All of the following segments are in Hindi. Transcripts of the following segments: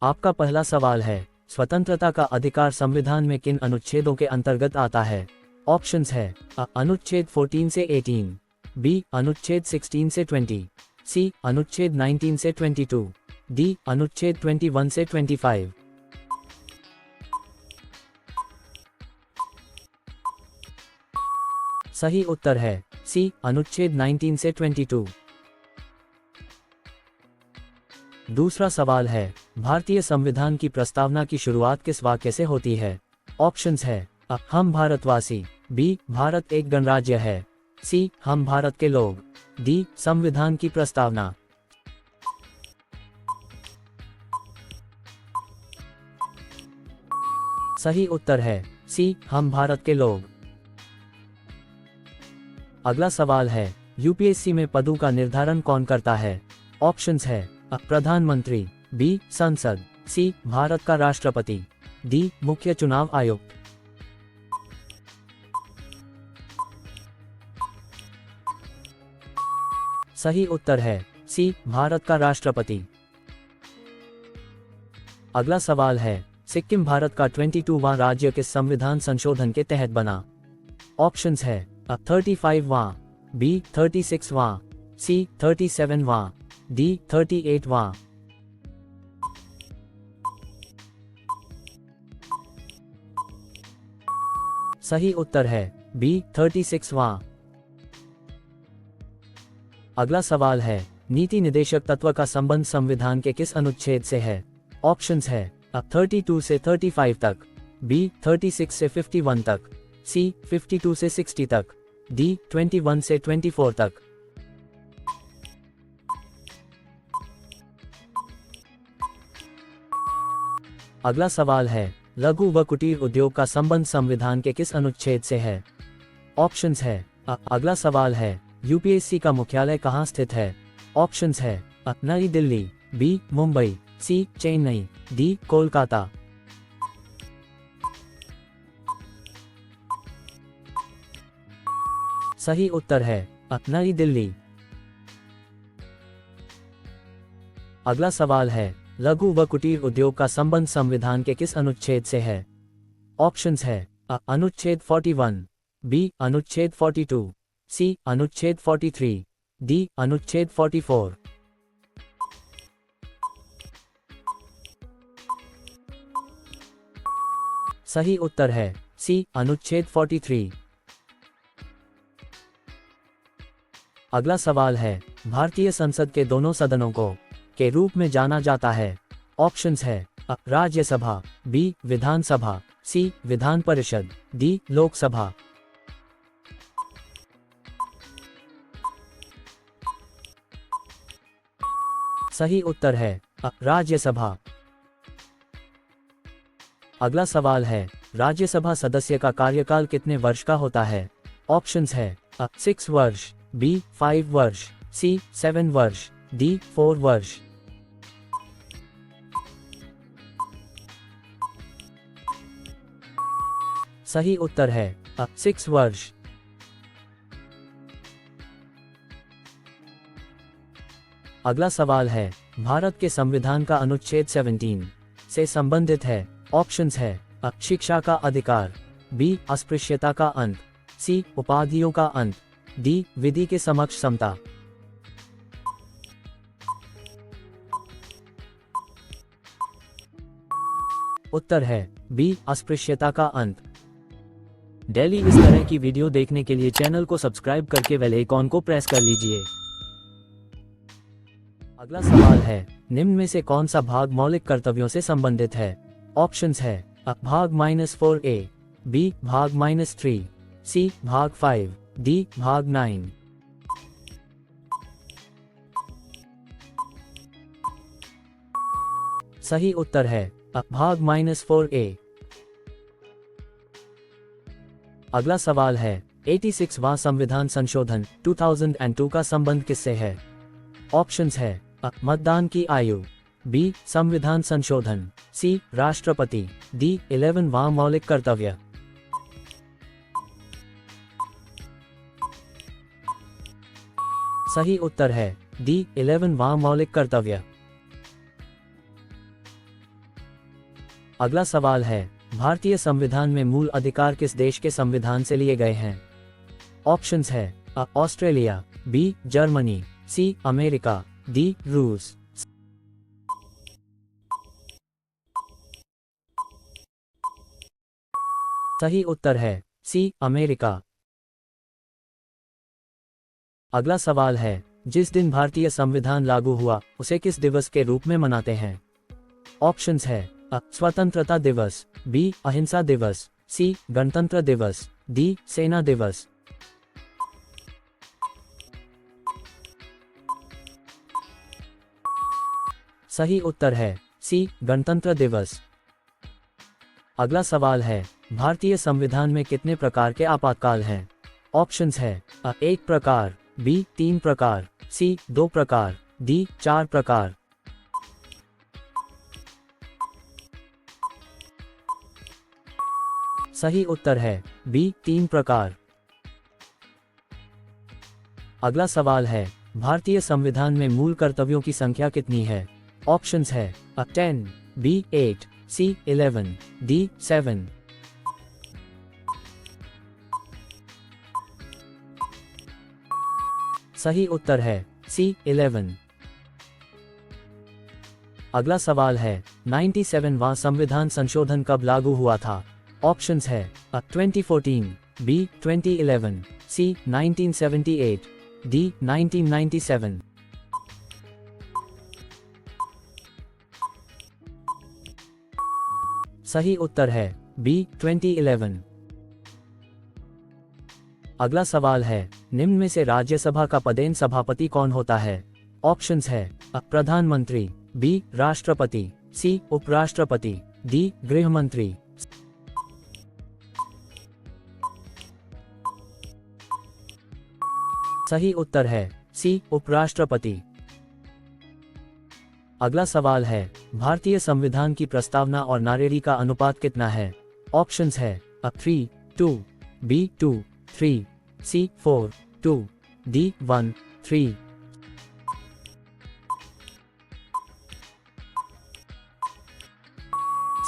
आपका पहला सवाल है, स्वतंत्रता का अधिकार संविधान में किन अनुच्छेदों के अंतर्गत आता है? ऑप्शंस है अनुच्छेद 14 से 18, बी अनुच्छेद 16 से 20, सी अनुच्छेद 19 से 22, डी अनुच्छेद 21 से 25। सही उत्तर है सी अनुच्छेद 19 से 22। दूसरा सवाल है, भारतीय संविधान की प्रस्तावना की शुरुआत किस वाक्य से होती है? ऑप्शंस है हम भारतवासी, बी भारत एक गणराज्य है, सी हम भारत के लोग, डी संविधान की प्रस्तावना। सही उत्तर है सी हम भारत के लोग। अगला सवाल है, यूपीएससी में पदों का निर्धारण कौन करता है? ऑप्शंस है प्रधानमंत्री, बी संसद, सी भारत का राष्ट्रपति, डी मुख्य चुनाव आयुक्त। सही उत्तर है सी भारत का राष्ट्रपति। अगला सवाल है, सिक्किम भारत का 22वां राज्य किस संविधान संशोधन के तहत बना? ऑप्शंस है 35वां, बी 36वां, सी 37वां, डी 38वां। सही उत्तर है बी 36वां। अगला सवाल है, नीति निदेशक तत्व का संबंध संविधान के किस अनुच्छेद से है? ऑप्शंस है 32 से 35 तक, बी 36 से 51 तक, सी 52 से 60 तक, डी 21 से 24 तक। अगला सवाल है, लघु व कुटीर उद्योग का संबंध संविधान के किस अनुच्छेद से है? ऑप्शंस है अगला सवाल है, यूपीएससी का मुख्यालय कहाँ स्थित है? ऑप्शंस है नई दिल्ली, बी मुंबई, सी चेन्नई, डी कोलकाता। सही उत्तर है नई दिल्ली। अगला सवाल है, लघु व कुटीर उद्योग का संबंध संविधान के किस अनुच्छेद से है? ऑप्शंस है अनुच्छेद 41, बी अनुच्छेद 42, सी अनुच्छेद 43, डी अनुच्छेद 44। सही उत्तर है सी अनुच्छेद 43। अगला सवाल है, भारतीय संसद के दोनों सदनों को के रूप में जाना जाता है? ऑप्शंस है राज्यसभा, बी विधानसभा, सी विधान परिषद, डी लोकसभा। सही उत्तर है राज्यसभा। अगला सवाल है, राज्यसभा सदस्य का कार्यकाल कितने वर्ष का होता है? ऑप्शंस है 6 वर्ष, बी 5 वर्ष, सी 7 वर्ष, डी 4 वर्ष। सही उत्तर है 6 वर्ष। अगला सवाल है, भारत के संविधान का अनुच्छेद 17 से संबंधित है? ऑप्शंस है शिक्षा का अधिकार, बी अस्पृश्यता का अंत, सी उपाधियों का अंत, डी विधि के समक्ष समता। उत्तर है बी अस्पृश्यता का अंत। डेली इस तरह की वीडियो देखने के लिए चैनल को सब्सक्राइब करके बेल आइकॉन को प्रेस कर लीजिए। अगला सवाल है, निम्न में से कौन सा भाग मौलिक कर्तव्यों से संबंधित है? ऑप्शंस है भाग -4A, बी भाग -3, सी भाग 5, डी भाग 9। सही उत्तर है भाग -4A। अगला सवाल है, 86वां संविधान संशोधन 2002 का संबंध किससे है? ऑप्शंस है मतदान की आयु, बी संविधान संशोधन, सी राष्ट्रपति, डी 11वां मौलिक कर्तव्य। सही उत्तर है डी 11वां मौलिक कर्तव्य। अगला सवाल है, भारतीय संविधान में मूल अधिकार किस देश के संविधान से लिए गए हैं? ऑप्शंस है अ Australia, B Germany, C America, D रूस। सही उत्तर है सी अमेरिका। अगला सवाल है, जिस दिन भारतीय संविधान लागू हुआ उसे किस दिवस के रूप में मनाते हैं? ऑप्शंस है अ स्वतंत्रता दिवस, बी अहिंसा दिवस, सी गणतंत्र दिवस, डी सेना दिवस। सही उत्तर है सी गणतंत्र दिवस। अगला सवाल है, भारतीय संविधान में कितने प्रकार के आपातकाल हैं? ऑप्शंस है अ 1 प्रकार, बी 3 प्रकार, सी 2 प्रकार, डी 4 प्रकार। सही उत्तर है बी 3 प्रकार। अगला सवाल है, भारतीय संविधान में मूल कर्तव्यों की संख्या कितनी है? ऑप्शंस है अ 10, बी 8, सी 11, डी 7। सही उत्तर है सी 11। अगला सवाल है, 97वां संविधान संशोधन कब लागू हुआ था? ऑप्शंस है अ 2014, बी 2011, सी 1978, डी 1997। सही उत्तर है बी 2011। अगला सवाल है, निम्न में से राज्यसभा का पदेन सभापति कौन होता है? ऑप्शंस है अ प्रधानमंत्री, बी राष्ट्रपति, सी उपराष्ट्रपति, डी गृह मंत्री। सही उत्तर है सी उपराष्ट्रपति। अगला सवाल है, भारतीय संविधान की प्रस्तावना और नारेरी का अनुपात कितना है? ऑप्शंस है अ 3:2, बी 2:3, सी 4:2, डी 1:3।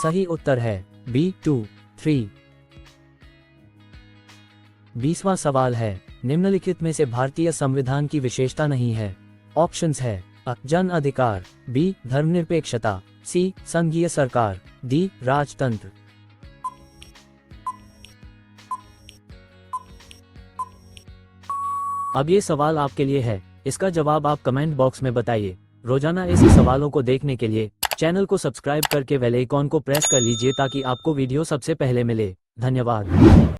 सही उत्तर है बी 2:3। 20वां सवाल है, निम्नलिखित में से भारतीय संविधान की विशेषता नहीं है? ऑप्शंस है अ जन अधिकार, बी धर्मनिरपेक्षता, सी संघीय सरकार, डी राजतंत्र। अब ये सवाल आपके लिए है, इसका जवाब आप कमेंट बॉक्स में बताइए। रोजाना ऐसे सवालों को देखने के लिए चैनल को सब्सक्राइब करके बेल आइकॉन को प्रेस कर लीजिए ताकि आपको वीडियो सबसे पहले मिले। धन्यवाद।